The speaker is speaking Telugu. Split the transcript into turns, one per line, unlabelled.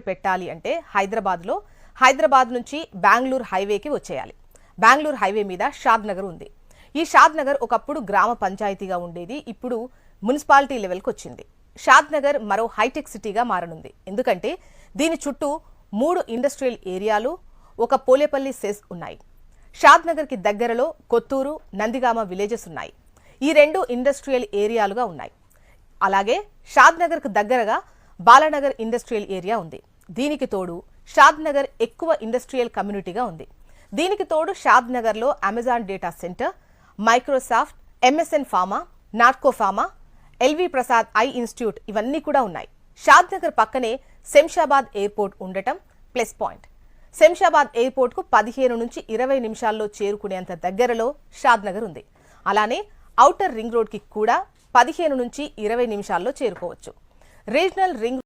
పెట్టాలి అంటే హైదరాబాద్ నుంచి బెంగళూరు హైవేకి వచ్చేయాలి. బెంగళూరు హైవే మీద షాద్ నగర్ ఉంది. ఈ షాద్ నగర్ ఒకప్పుడు గ్రామ పంచాయతీగా ఉండేది. ఇప్పుడు మున్సిపాలిటీ లెవెల్కి వచ్చింది. షాద్ నగర్ మరో హైటెక్ సిటీగా మారనుంది. ఎందుకంటే దీని చుట్టూ 3 ఇండస్ట్రియల్ ఏరియాలు, ఒక పోలేపల్లి సెస్ ఉన్నాయి. షాద్ నగర్కి దగ్గరలో కొత్తూరు, నందిగామ విలేజెస్ ఉన్నాయి. ఈ 2 ఇండస్ట్రియల్ ఏరియాలుగా ఉన్నాయి. అలాగే షాద్ నగర్కు దగ్గరగా బాలానగర్ ఇండస్ట్రియల్ ఏరియా ఉంది. దీనికి తోడు షాద్ నగర్ ఎక్కువ ఇండస్ట్రియల్ కమ్యూనిటీగా ఉంది. దీనికి తోడు షాద్ నగర్లో Amazon data centre, Microsoft, MSN pharma, Natco pharma, LV Prasad eye institute ఇవన్నీ కూడా ఉన్నాయి. షాద్ నగర్ పక్కనే శంషాబాద్ ఎయిర్పోర్ట్ ఉండటం ప్లస్ పాయింట్. శంషాబాద్ ఎయిర్పోర్ట్కు 15 నుంచి 20 నిమిషాల్లో చేరుకునేంత దగ్గరలో షాద్ నగర్ ఉంది. అలానే ఔటర్ రింగ్ రోడ్కి కూడా 15 నుంచి 20 నిమిషాల్లో చేరుకోవచ్చు. Regional ring